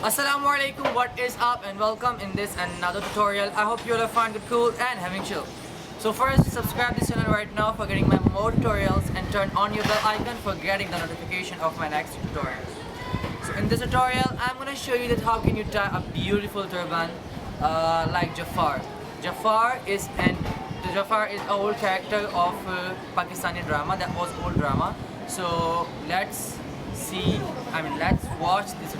Assalam O Alikum, what is up and welcome in this another tutorial. I hope you all are fine, good, cool and having chill. So first, subscribe this channel right now for getting my more tutorials and turn on your bell icon for getting the notification of my next tutorial. So in this tutorial, I'm going to show you that how can you tie a beautiful turban like Jaffar. Jaffar is an old character of Pakistani drama, that was old drama. So let's watch this.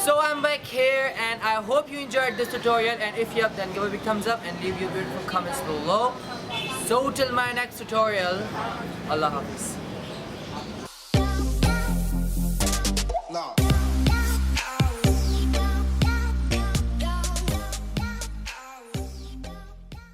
So I'm back here and I hope you enjoyed this tutorial, and if you have, then give a big thumbs up and leave your beautiful comments below. So till my next tutorial, Allah Hafiz.